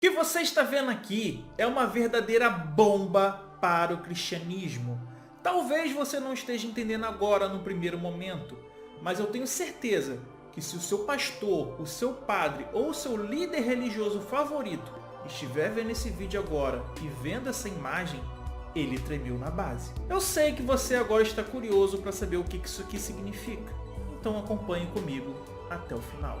O que você está vendo aqui é uma verdadeira bomba para o cristianismo. Talvez você não esteja entendendo agora no primeiro momento, mas eu tenho certeza que se o seu pastor, o seu padre ou o seu líder religioso favorito estiver vendo esse vídeo agora e vendo essa imagem, ele tremeu na base. Eu sei que você agora está curioso para saber o que isso aqui significa, então acompanhe comigo até o final.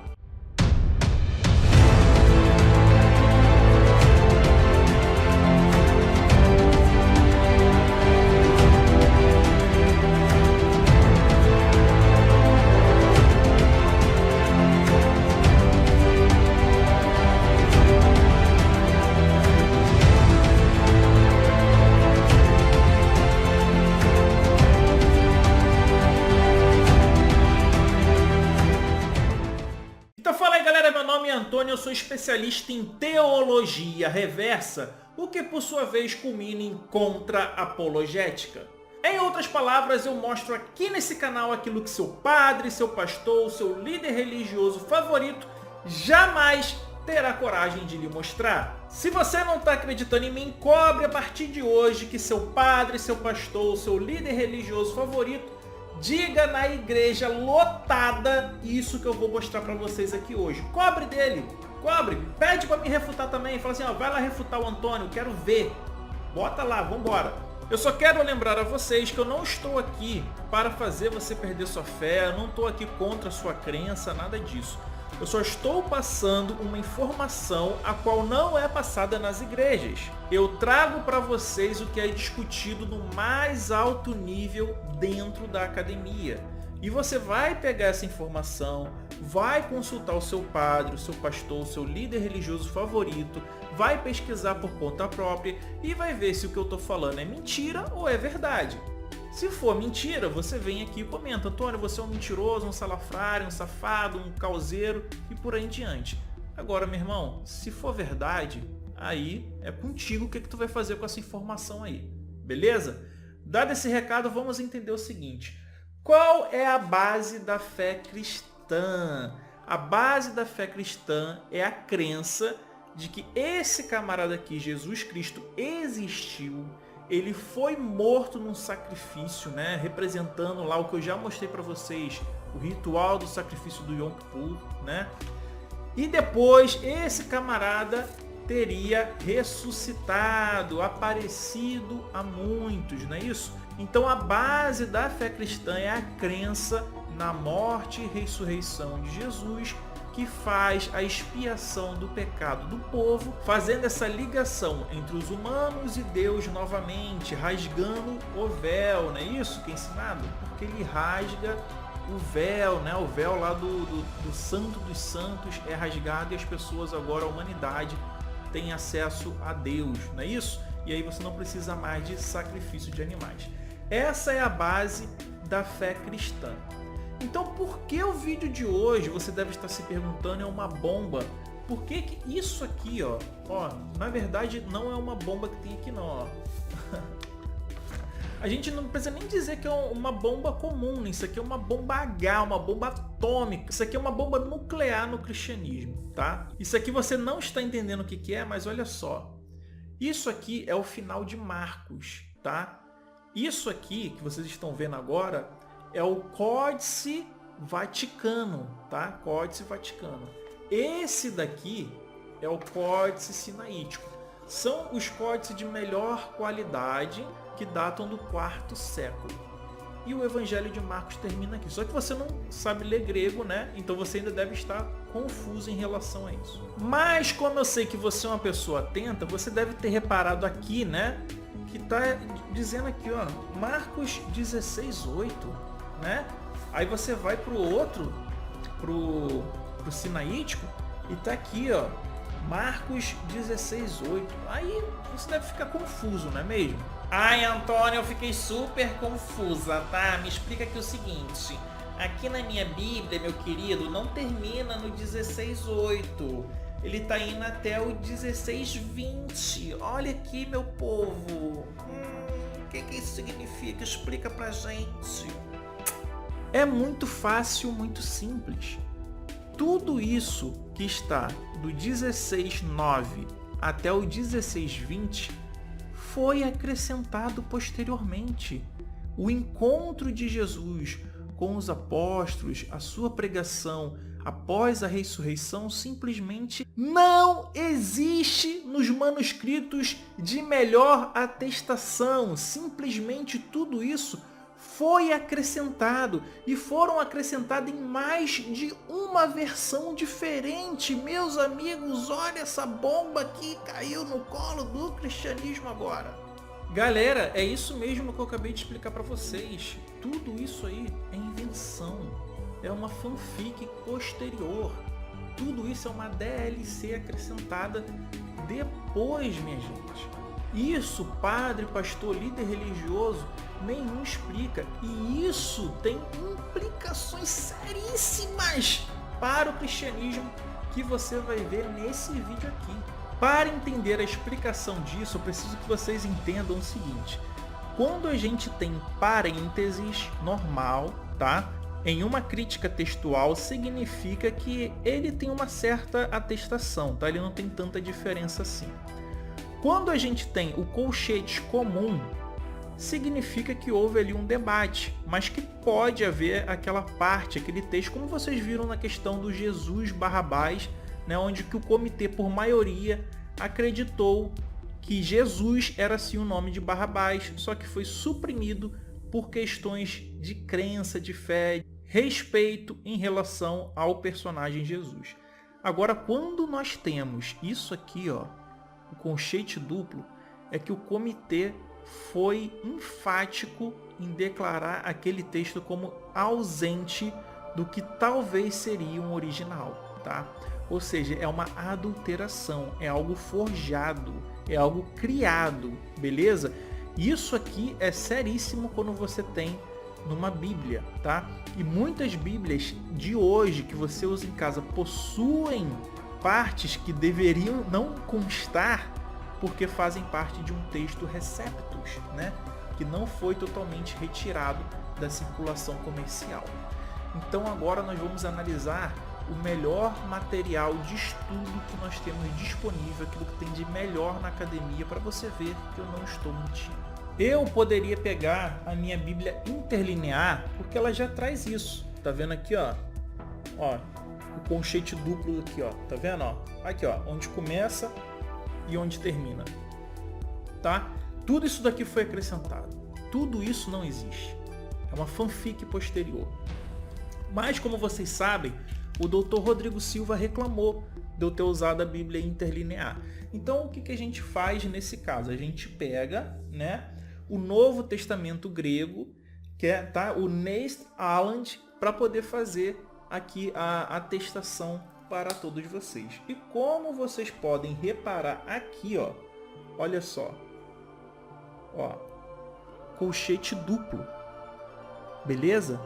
Antônio, eu sou especialista em teologia reversa, o que por sua vez culmina em contra-apologética. Em outras palavras, eu mostro aqui nesse canal aquilo que seu padre, seu pastor, seu líder religioso favorito jamais terá coragem de lhe mostrar. Se você não está acreditando em mim, cobre a partir de hoje que seu padre, seu pastor, seu líder religioso favorito diga na igreja lotada isso que eu vou mostrar para vocês aqui hoje. Cobre dele, cobre, pede para me refutar também, fala assim, ó, vai lá refutar o Antônio, quero ver, bota lá, vambora. Eu só quero lembrar a vocês que eu não estou aqui para fazer você perder sua fé, eu não estou aqui contra a sua crença, nada disso. Eu só estou passando uma informação a qual não é passada nas igrejas. Eu trago para vocês o que é discutido no mais alto nível dentro da academia. E você vai pegar essa informação, vai consultar o seu padre, o seu pastor, o seu líder religioso favorito, vai pesquisar por conta própria e vai ver se o que eu estou falando é mentira ou é verdade. Se for mentira, você vem aqui e comenta, Antônio, você é um mentiroso, um salafrário, um safado, um causeiro e por aí em diante. Agora, meu irmão, se for verdade, aí é contigo o que tu vai fazer com essa informação aí, beleza? Dado esse recado, vamos entender o seguinte. Qual é a base da fé cristã? A base da fé cristã é a crença de que esse camarada aqui, Jesus Cristo, existiu. Ele foi morto num sacrifício, né? Representando lá o que eu já mostrei para vocês, o ritual do sacrifício do Yom Kippur, né? E depois esse camarada teria ressuscitado, aparecido a muitos, não é isso? Então a base da fé cristã é a crença na morte e ressurreição de Jesus, que faz a expiação do pecado do povo, fazendo essa ligação entre os humanos e Deus novamente, rasgando o véu, não é isso que é ensinado? Porque ele rasga o véu, né? O véu lá do Santo dos Santos é rasgado e as pessoas agora, a humanidade, tem acesso a Deus, não é isso? E aí você não precisa mais de sacrifício de animais. Essa é a base da fé cristã. Então, por que o vídeo de hoje, você deve estar se perguntando, é uma bomba? Por que isso aqui, ó, na verdade não é uma bomba que tem aqui não, ó. A gente não precisa nem dizer que é uma bomba comum, isso aqui é uma bomba H, uma bomba atômica. Isso aqui é uma bomba nuclear no cristianismo, tá? Isso aqui você não está entendendo o que é, mas olha só. Isso aqui é o final de Marcos, tá? Isso aqui que vocês estão vendo agora é o Códice Vaticano, tá? Códice Vaticano. Esse daqui é o Códice Sinaítico. São os códices de melhor qualidade que datam do quarto século. E o Evangelho de Marcos termina aqui. Só que você não sabe ler grego, né? Então você ainda deve estar confuso em relação a isso. Mas como eu sei que você é uma pessoa atenta, você deve ter reparado aqui, né? Que tá dizendo aqui, ó, Marcos 16:8, né? Aí você vai pro outro, pro Sinaítico, e tá aqui, ó, Marcos 16:8. Aí você deve ficar confuso, não é mesmo? Ai, Antônio, eu fiquei super confusa, tá? Me explica aqui o seguinte. Aqui na minha Bíblia, meu querido, não termina no 16:8. Ele tá indo até o 16:20. Olha aqui, meu povo. O que isso significa? Explica pra gente. É muito fácil, muito simples. Tudo isso que está do 16:9 até o 16:20 foi acrescentado posteriormente. O encontro de Jesus com os apóstolos, a sua pregação após a ressurreição, simplesmente não existe nos manuscritos de melhor atestação. Simplesmente tudo isso foi acrescentado, e foram acrescentados em mais de uma versão diferente. Meus amigos, olha essa bomba que caiu no colo do cristianismo agora. Galera, é isso mesmo que eu acabei de explicar para vocês. Tudo isso aí é invenção, é uma fanfic posterior. Tudo isso é uma DLC acrescentada depois, minha gente. Isso, padre, pastor, líder religioso, nenhum explica. E isso tem implicações seríssimas para o cristianismo que você vai ver nesse vídeo aqui. Para entender a explicação disso, eu preciso que vocês entendam o seguinte. Quando a gente tem parênteses normal, tá? Em uma crítica textual, significa que ele tem uma certa atestação, tá? Ele não tem tanta diferença assim. Quando a gente tem o colchete comum, significa que houve ali um debate, mas que pode haver aquela parte, aquele texto, como vocês viram na questão do Jesus Barrabás, né, onde que o comitê, por maioria, acreditou que Jesus era sim o nome de Barrabás, só que foi suprimido por questões de crença, de fé, respeito em relação ao personagem Jesus. Agora, quando nós temos isso aqui, ó, o colchete duplo, é que o comitê foi enfático em declarar aquele texto como ausente do que talvez seria um original, tá? Ou seja, é uma adulteração, é algo forjado, é algo criado, beleza? Isso aqui é seríssimo quando você tem numa Bíblia, tá? E muitas Bíblias de hoje que você usa em casa possuem partes que deveriam não constar porque fazem parte de um texto receptus, né? Que não foi totalmente retirado da circulação comercial. Então agora nós vamos analisar o melhor material de estudo que nós temos disponível, aquilo que tem de melhor na academia, para você ver que eu não estou mentindo. Eu poderia pegar a minha Bíblia interlinear, porque ela já traz isso. Tá vendo aqui, ó? Ó, o colchete duplo aqui, ó. Tá vendo, ó? Aqui, ó, onde começa e onde termina. Tá? Tudo isso daqui foi acrescentado. Tudo isso não existe. É uma fanfic posterior. Mas, como vocês sabem, o Dr. Rodrigo Silva reclamou de eu ter usado a Bíblia interlinear. Então, o que a gente faz nesse caso? A gente pega, né, o Novo Testamento grego, que é, tá, o Nest Aland, para poder fazer aqui a atestação para todos vocês. E como vocês podem reparar aqui, ó, olha só, ó, colchete duplo, beleza?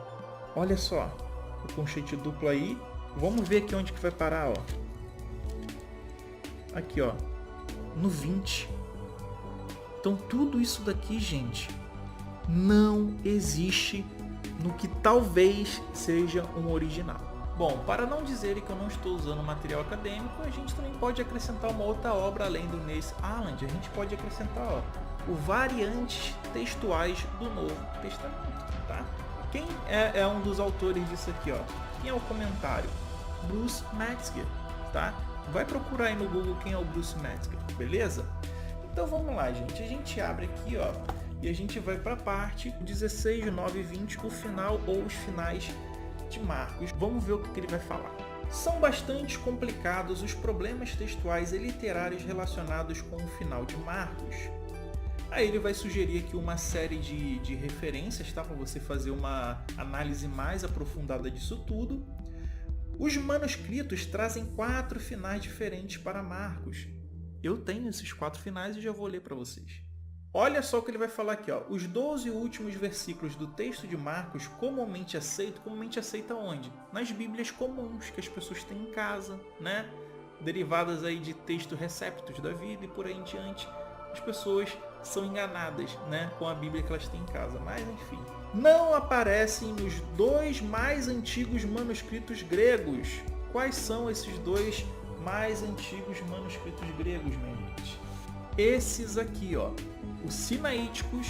Olha só, o colchete duplo aí. Vamos ver aqui onde que vai parar, ó. Aqui, ó, no 20. Então tudo isso daqui, gente, não existe no que talvez seja um original. Bom, para não dizerem que eu não estou usando material acadêmico, a gente também pode acrescentar uma outra obra além do Ness Aland. A gente pode acrescentar, ó, o variantes textuais do Novo Testamento, tá? Quem é um dos autores disso aqui, ó? Quem é o comentário? Bruce Metzger, tá? Vai procurar aí no Google quem é o Bruce Metzger, beleza? Então vamos lá, gente. A gente abre aqui, ó, e a gente vai para a parte 16, 9 e 20, o final ou os finais de Marcos. Vamos ver o que ele vai falar. São bastante complicados os problemas textuais e literários relacionados com o final de Marcos. Aí ele vai sugerir aqui uma série de referências, tá? Para você fazer uma análise mais aprofundada disso tudo. Os manuscritos trazem 4 finais diferentes para Marcos. Eu tenho esses 4 finais e já vou ler para vocês. Olha só o que ele vai falar aqui, ó. Os 12 últimos versículos do texto de Marcos comumente aceita onde? Nas Bíblias comuns que as pessoas têm em casa, né? Derivadas aí de texto receptus da vida e por aí em diante. As pessoas são enganadas, né, com a Bíblia que elas têm em casa, mas enfim. Não aparecem nos 2 mais antigos manuscritos gregos. Quais são esses 2 mais antigos manuscritos gregos, minha gente. Esses aqui, ó, os sinaíticos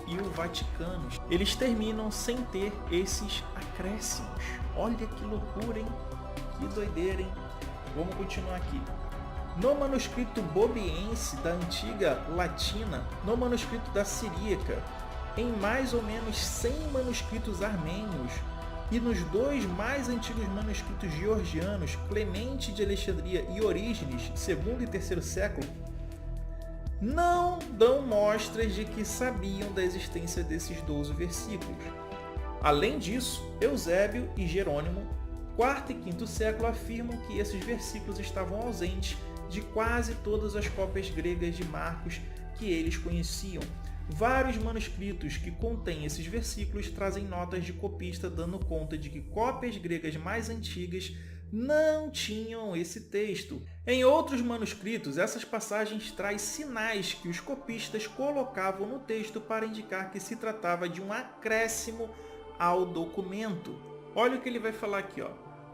e o vaticanos, eles terminam sem ter esses acréscimos. Olha que loucura, hein? Que doideira, hein? Vamos continuar aqui. No manuscrito bobiense da antiga latina, no manuscrito da siríaca, em mais ou menos 100 manuscritos armênios e nos dois mais antigos manuscritos georgianos, Clemente de Alexandria e Orígenes, segundo e terceiro século, não dão mostras de que sabiam da existência desses 12 versículos. Além disso, Eusébio e Jerônimo, quarto e quinto século, afirmam que esses versículos estavam ausentes de quase todas as cópias gregas de Marcos que eles conheciam. Vários manuscritos que contêm esses versículos trazem notas de copista dando conta de que cópias gregas mais antigas não tinham esse texto. Em outros manuscritos, essas passagens trazem sinais que os copistas colocavam no texto para indicar que se tratava de um acréscimo ao documento. Olha o que ele vai falar aqui, ó.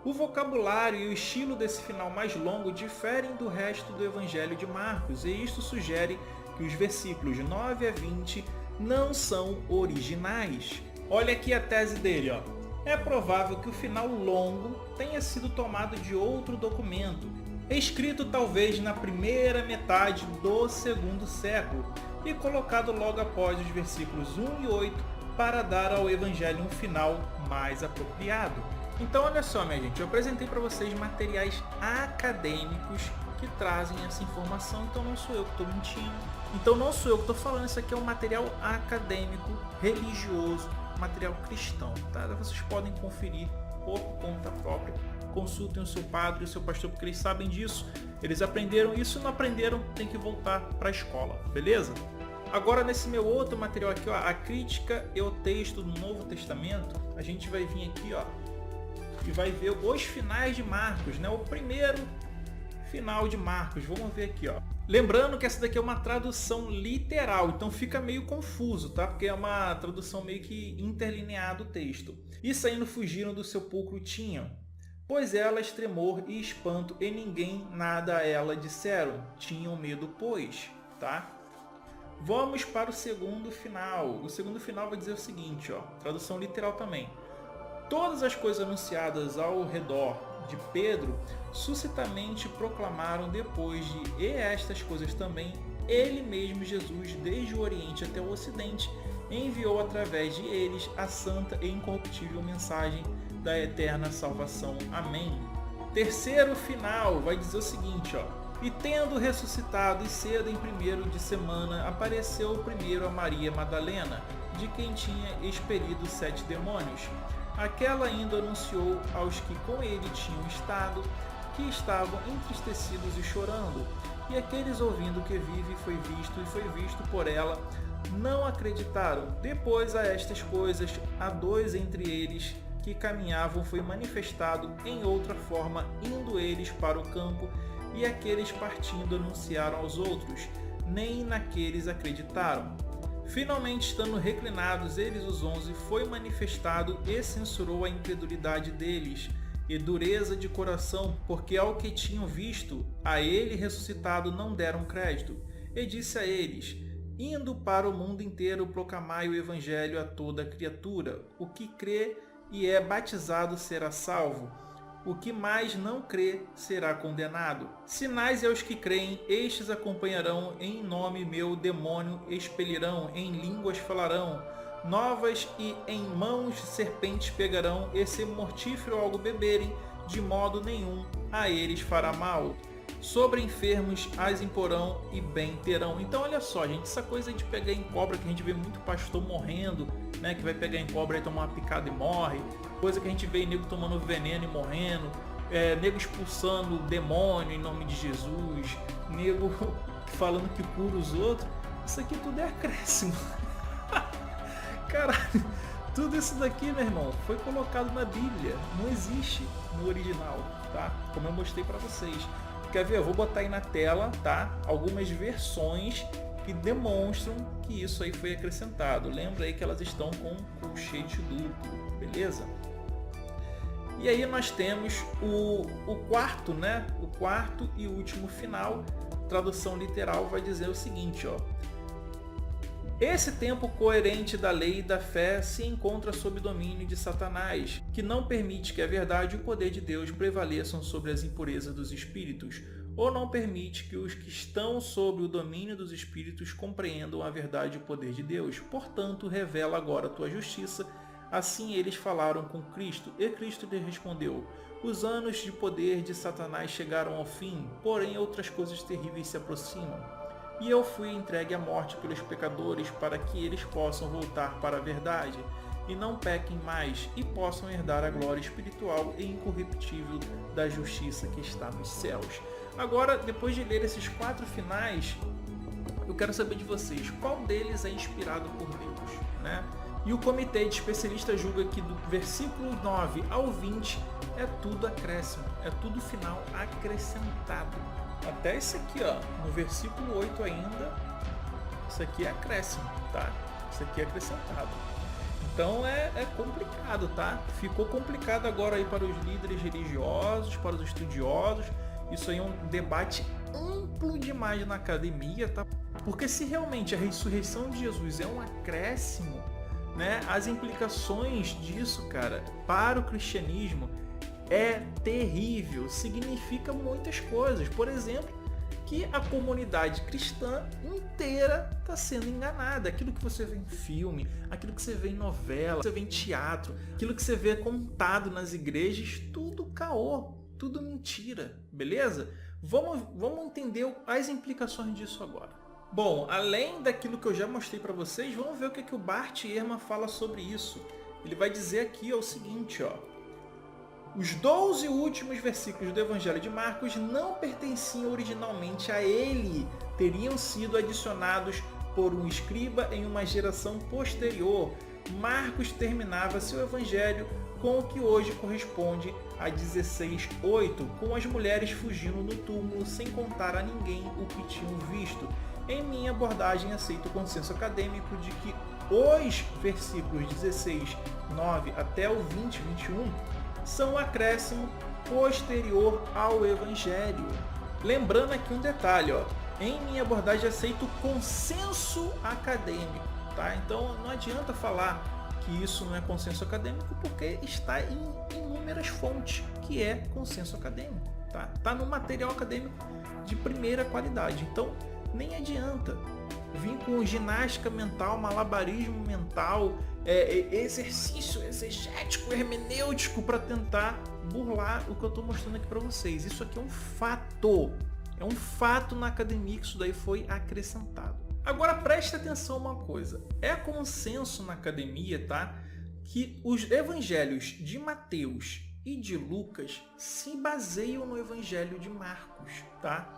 O vocabulário e o estilo desse final mais longo diferem do resto do Evangelho de Marcos, e isto sugere que os versículos 9 a 20 não são originais. Olha aqui a tese dele, ó. É provável que o final longo tenha sido tomado de outro documento, escrito talvez na primeira metade do segundo século, e colocado logo após os versículos 1 e 8 para dar ao Evangelho um final mais apropriado. Então olha só, minha gente, eu apresentei para vocês materiais acadêmicos que trazem essa informação, então não sou eu que estou mentindo, então não sou eu que estou falando, isso aqui é um material acadêmico, religioso, material cristão, tá? Vocês podem conferir por conta própria, consultem o seu padre e o seu pastor, porque eles sabem disso, eles aprenderam isso, não aprenderam, tem que voltar para a escola, beleza? Agora nesse meu outro material aqui, ó, a crítica e o texto do Novo Testamento, a gente vai vir aqui, ó, e vai ver os finais de Marcos, né? O primeiro final de Marcos, vamos ver aqui, ó. Lembrando que essa daqui é uma tradução literal, então fica meio confuso, tá? Porque é uma tradução meio que interlineada o texto. E saindo fugiram do sepulcro tinham, pois elas tremor e espanto, e ninguém nada a ela disseram. Tinham medo, pois, tá? Vamos para o segundo final. O segundo final vai dizer o seguinte, ó, tradução literal também. Todas as coisas anunciadas ao redor de Pedro suscitamente proclamaram depois de, e estas coisas também, ele mesmo Jesus, desde o Oriente até o Ocidente, enviou através de eles a santa e incorruptível mensagem da eterna salvação. Amém. Terceiro final vai dizer o seguinte, ó. E tendo ressuscitado e cedo em primeiro de semana, apareceu primeiro a Maria Madalena, de quem tinha expelido 7 demônios. Aquela ainda anunciou aos que com ele tinham estado, que estavam entristecidos e chorando. E aqueles ouvindo que vive foi visto por ela, não acreditaram. Depois a estas coisas, a 2 entre eles que caminhavam foi manifestado em outra forma, indo eles para o campo, e aqueles partindo anunciaram aos outros, nem naqueles acreditaram. Finalmente, estando reclinados eles os 11, foi manifestado e censurou a incredulidade deles e dureza de coração, porque ao que tinham visto, a ele ressuscitado não deram crédito. E disse a eles, indo para o mundo inteiro proclamai o evangelho a toda criatura. O que crê e é batizado será salvo. O que mais não crê será condenado. Sinais aos que creem, estes acompanharão em nome meu, demônio expelirão, em línguas falarão, novas e em mãos de serpentes pegarão, e se mortífero algo beberem, de modo nenhum a eles fará mal. Sobre enfermos as imporão e bem terão. Então olha só, gente, essa coisa de pegar em cobra, que a gente vê muito pastor morrendo, né, que vai pegar em cobra e tomar uma picada e morre, coisa que a gente vê nego tomando veneno e morrendo, nego expulsando o demônio em nome de Jesus, nego falando que cura os outros, isso aqui tudo é acréscimo. Caralho, tudo isso daqui, meu irmão, foi colocado na Bíblia, não existe no original, tá? Como eu mostrei para vocês. Quer ver? Eu vou botar aí na tela, tá? Algumas versões que demonstram que isso aí foi acrescentado. Lembra aí que elas estão com colchete duplo, beleza? E aí nós temos o quarto, né? O quarto e último final. Tradução literal vai dizer o seguinte, ó. Esse tempo coerente da lei e da fé se encontra sob domínio de Satanás, que não permite que a verdade e o poder de Deus prevaleçam sobre as impurezas dos espíritos, ou não permite que os que estão sob o domínio dos espíritos compreendam a verdade e o poder de Deus. Portanto, revela agora a tua justiça. Assim eles falaram com Cristo, e Cristo lhes respondeu: os anos de poder de Satanás chegaram ao fim, porém outras coisas terríveis se aproximam. E eu fui entregue à morte pelos pecadores para que eles possam voltar para a verdade e não pequem mais e possam herdar a glória espiritual e incorruptível da justiça que está nos céus. Agora, depois de ler esses 4 finais, eu quero saber de vocês, qual deles é inspirado por Deus, né? E o comitê de especialistas julga que do versículo 9 ao 20 é tudo acréscimo, é tudo final acrescentado. Até esse aqui, ó, no versículo 8 ainda, isso aqui é acréscimo, tá? Isso aqui é acrescentado. Então é complicado, tá? Ficou complicado agora aí para os líderes religiosos, para os estudiosos. Isso aí é um debate amplo demais na academia, tá? Porque se realmente a ressurreição de Jesus é um acréscimo, né? As implicações disso, cara, para o cristianismo é terrível, significa muitas coisas. Por exemplo, que a comunidade cristã inteira está sendo enganada. Aquilo que você vê em filme, aquilo que você vê em novela, você vê em teatro, aquilo que você vê contado nas igrejas, tudo caô, tudo mentira, beleza? Vamos entender as implicações disso agora. Bom, além daquilo que eu já mostrei para vocês, vamos ver o que o Bart Ehrman fala sobre isso. Ele vai dizer aqui o seguinte, ó. Os 12 últimos versículos do Evangelho de Marcos não pertenciam originalmente a ele, teriam sido adicionados por um escriba em uma geração posterior. Marcos terminava seu Evangelho com o que hoje corresponde a 16:8, com as mulheres fugindo no túmulo sem contar a ninguém o que tinham visto. Em minha abordagem, aceito o consenso acadêmico de que os versículos 16:9 até o 20:21 são um acréscimo posterior ao Evangelho. Lembrando aqui um detalhe, ó, em minha abordagem aceito consenso acadêmico, tá? Então não adianta falar que isso não é consenso acadêmico porque está em inúmeras fontes que é consenso acadêmico, tá? Tá no material acadêmico de primeira qualidade, então nem adianta vir com ginástica mental, malabarismo mental, exercício exegético, hermenêutico para tentar burlar o que eu estou mostrando aqui para vocês. Isso aqui é um fato. É um fato na academia que isso daí foi acrescentado. Agora preste atenção uma coisa. É consenso na academia, tá? Que os evangelhos de Mateus e de Lucas se baseiam no evangelho de Marcos, tá?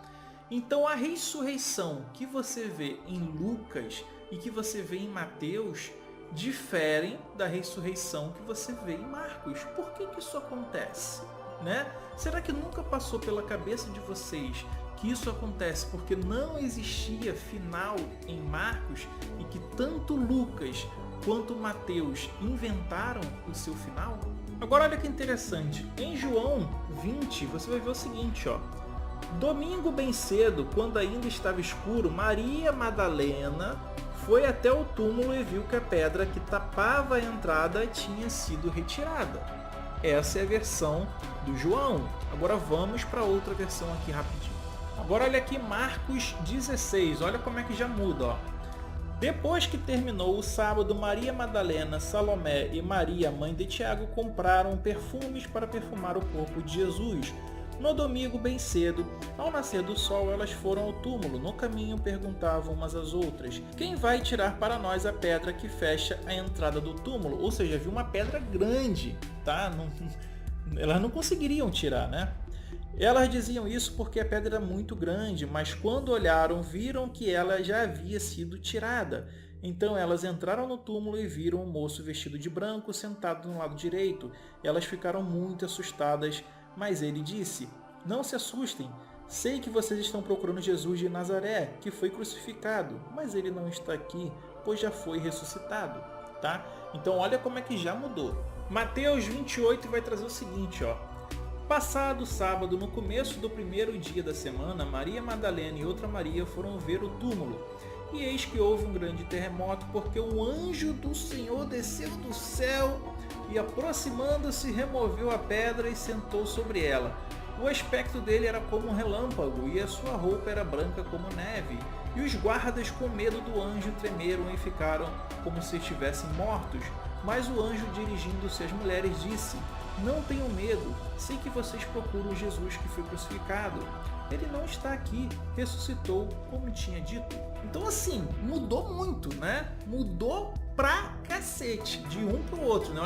Então a ressurreição que você vê em Lucas e que você vê em Mateus diferem da ressurreição que você vê em Marcos. Por que isso acontece, né? Será que nunca passou pela cabeça de vocês que isso acontece porque não existia final em Marcos e que tanto Lucas quanto Mateus inventaram o seu final? Agora olha que interessante, em João 20 você vai ver o seguinte, ó. Domingo bem cedo, quando ainda estava escuro, Maria Madalena foi até o túmulo e viu que a pedra que tapava a entrada tinha sido retirada. Essa é a versão do João. Agora vamos para outra versão aqui rapidinho. Agora olha aqui Marcos 16, olha como é que já muda, ó. Depois que terminou o sábado, Maria Madalena, Salomé e Maria, mãe de Tiago, compraram perfumes para perfumar o corpo de Jesus. No domingo, bem cedo, ao nascer do sol, elas foram ao túmulo. No caminho, perguntavam umas às outras: quem vai tirar para nós a pedra que fecha a entrada do túmulo? Ou seja, havia uma pedra grande, tá? Elas não conseguiriam tirar, né? Elas diziam isso porque a pedra era muito grande, mas quando olharam, viram que ela já havia sido tirada. Então elas entraram no túmulo e viram um moço vestido de branco sentado no lado direito. Elas ficaram muito assustadas, mas ele disse: não se assustem, sei que vocês estão procurando Jesus de Nazaré, que foi crucificado, mas ele não está aqui, pois já foi ressuscitado, tá? Então olha como é que já mudou. Mateus 28 vai trazer o seguinte, ó. Passado o sábado, no começo do primeiro dia da semana, Maria Madalena e outra Maria foram ver o túmulo. E eis que houve um grande terremoto, porque o anjo do Senhor desceu do céu e, aproximando-se, removeu a pedra e sentou sobre ela. O aspecto dele era como um relâmpago, e a sua roupa era branca como neve. E os guardas, com medo do anjo, tremeram e ficaram como se estivessem mortos. Mas o anjo, dirigindo-se às mulheres, disse: Não tenham medo, sei que vocês procuram Jesus que foi crucificado. Ele não está aqui, ressuscitou como tinha dito. Então assim, mudou muito, né? Mudou pra cacete, de um pro outro, né?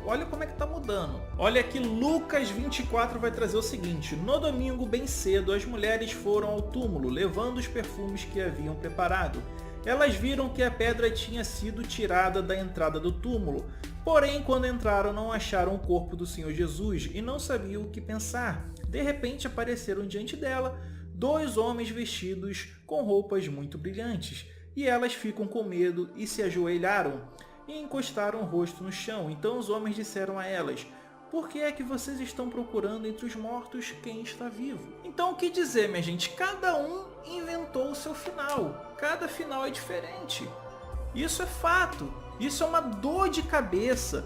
Olha como é que tá mudando. Olha aqui, Lucas 24 vai trazer o seguinte: No domingo, bem cedo, as mulheres foram ao túmulo, levando os perfumes que haviam preparado. Elas viram que a pedra tinha sido tirada da entrada do túmulo. Porém, quando entraram, não acharam o corpo do Senhor Jesus e não sabiam o que pensar. De repente, apareceram diante dela 2 homens vestidos com roupas muito brilhantes. E elas ficam com medo e se ajoelharam e encostaram o rosto no chão. Então os homens disseram a elas: Por que é que vocês estão procurando entre os mortos quem está vivo? Então o que dizer, minha gente? Cada um inventou o seu final. Cada final é diferente. Isso é fato. Isso é uma dor de cabeça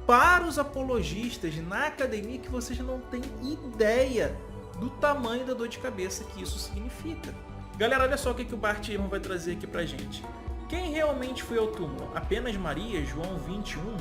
para os apologistas na academia que vocês não têm ideia do tamanho da dor de cabeça que isso significa. Galera, olha só o que o Bart Ehrman vai trazer aqui pra gente. Quem realmente foi ao túmulo? Apenas Maria, João 21.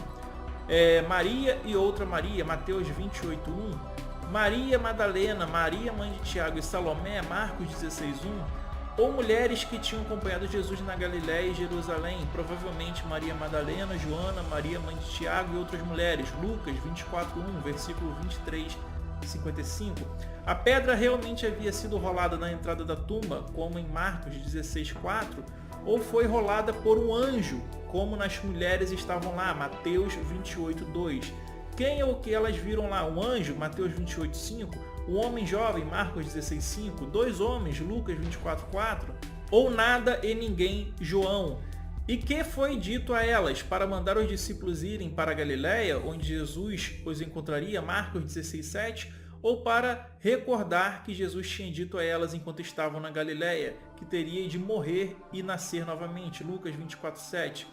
Maria e outra Maria, Mateus 28:1. Maria Madalena, Maria mãe de Tiago e Salomé, Marcos 16:1. Ou mulheres que tinham acompanhado Jesus na Galiléia e Jerusalém, provavelmente Maria Madalena, Joana, Maria mãe de Tiago e outras mulheres, Lucas 24:1, versículo 23:55. A pedra realmente havia sido rolada na entrada da tumba, como em Marcos 16:4, ou foi rolada por um anjo, como nas mulheres estavam lá, Mateus 28:2. Quem ou o que elas viram lá? Um anjo, Mateus 28:5. Um homem jovem, Marcos 16:5. 2 homens, Lucas 24:4. Ou nada e ninguém, João. E que foi dito a elas para mandar os discípulos irem para a Galiléia, onde Jesus os encontraria, Marcos 16:7, ou para recordar que Jesus tinha dito a elas enquanto estavam na Galiléia, que teria de morrer e nascer novamente, Lucas 24:7.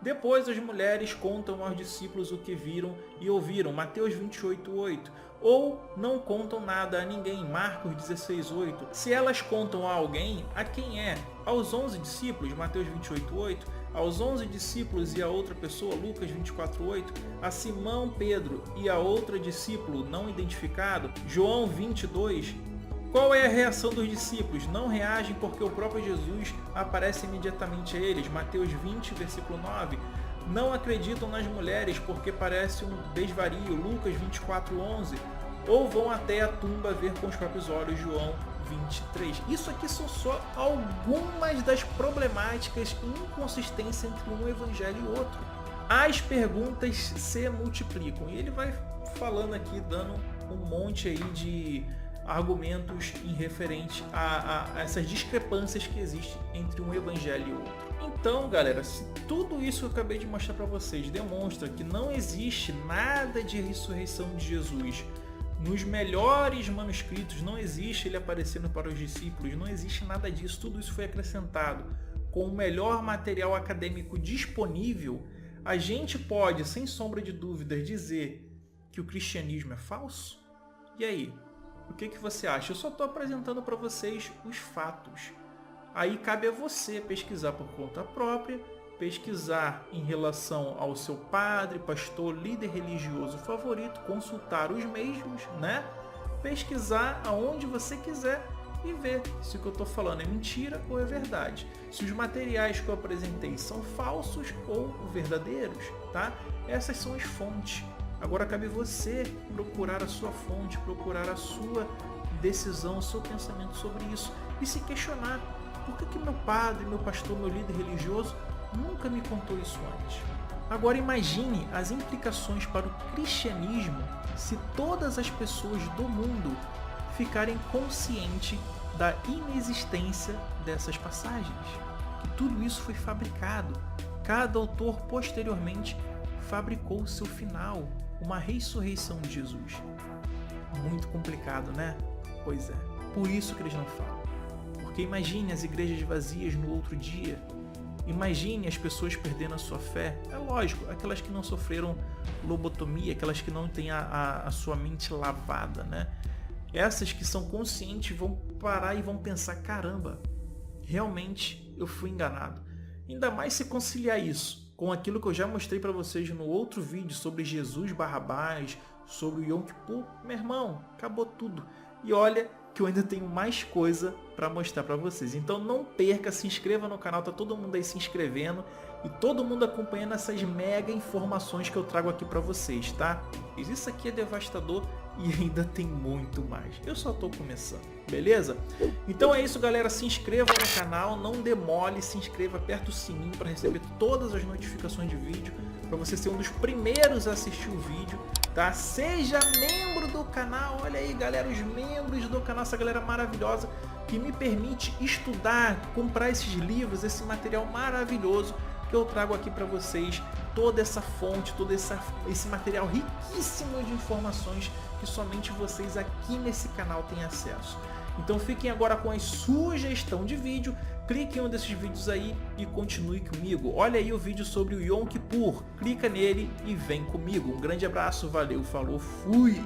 Depois as mulheres contam aos discípulos o que viram e ouviram, Mateus 28:8. Ou não contam nada a ninguém, Marcos 16:8. Se elas contam a alguém, a quem é? Aos 11 discípulos, Mateus 28:8. Aos 11 discípulos e a outra pessoa, Lucas 24:8. A Simão Pedro e a outra discípulo não identificado, João 22. Qual é a reação dos discípulos? Não reagem porque o próprio Jesus aparece imediatamente a eles, Mateus 20, versículo 9. Não acreditam nas mulheres porque parece um desvario, Lucas 24:11. Ou vão até a tumba ver com os próprios olhos, João 23. Isso aqui são só algumas das problemáticas e inconsistências entre um evangelho e outro. As perguntas se multiplicam. E ele vai falando aqui, dando um monte aí de argumentos em referente a essas discrepâncias que existem entre um evangelho e outro. Então, galera, se tudo isso que eu acabei de mostrar para vocês demonstra que não existe nada de ressurreição de Jesus nos melhores manuscritos, não existe ele aparecendo para os discípulos, não existe nada disso, tudo isso foi acrescentado com o melhor material acadêmico disponível, a gente pode, sem sombra de dúvidas, dizer que o cristianismo é falso? E aí? O que você acha? Eu só estou apresentando para vocês os fatos. Aí cabe a você pesquisar por conta própria, pesquisar em relação ao seu padre, pastor, líder religioso favorito, consultar os mesmos, né? Pesquisar aonde você quiser e ver se o que eu estou falando é mentira ou é verdade. Se os materiais que eu apresentei são falsos ou verdadeiros, tá? Essas são as fontes. Agora cabe você procurar a sua fonte, procurar a sua decisão, o seu pensamento sobre isso e se questionar: por que meu padre, meu pastor, meu líder religioso nunca me contou isso antes? Agora imagine as implicações para o cristianismo se todas as pessoas do mundo ficarem conscientes da inexistência dessas passagens, que tudo isso foi fabricado. Cada autor posteriormente fabricou o seu final. uma ressurreição de Jesus. Muito complicado, né? Pois é, por isso que eles não falam. Porque imagine as igrejas vazias no outro dia. Imagine as pessoas perdendo a sua fé. É lógico, aquelas que não sofreram lobotomia, aquelas que não têm a sua mente lavada, né? Essas que são conscientes vão parar e vão pensar, caramba, realmente eu fui enganado. Ainda mais se conciliar isso com aquilo que eu já mostrei para vocês no outro vídeo sobre Jesus Barrabás, sobre o Yom Kippur. Meu irmão, acabou tudo. E olha que eu ainda tenho mais coisa para mostrar para vocês. Então não perca, se inscreva no canal, tá todo mundo aí se inscrevendo e todo mundo acompanhando essas mega informações que eu trago aqui para vocês, tá? Isso aqui é devastador e ainda tem muito mais. Eu só tô começando, beleza? Então é isso, galera, se inscreva no canal, não demole, se inscreva, aperta o sininho para receber todas as notificações de vídeo, para você ser um dos primeiros a assistir o vídeo, tá? Seja membro do canal, olha aí, galera, os membros do canal, essa galera maravilhosa que me permite estudar, comprar esses livros, esse material maravilhoso que eu trago aqui para vocês, toda essa fonte, todo esse material riquíssimo de informações que somente vocês aqui nesse canal têm acesso. Então fiquem agora com a sugestão de vídeo, clique em um desses vídeos aí e continue comigo. Olha aí o vídeo sobre o Yom Kippur, clica nele e vem comigo. Um grande abraço, valeu, falou, fui!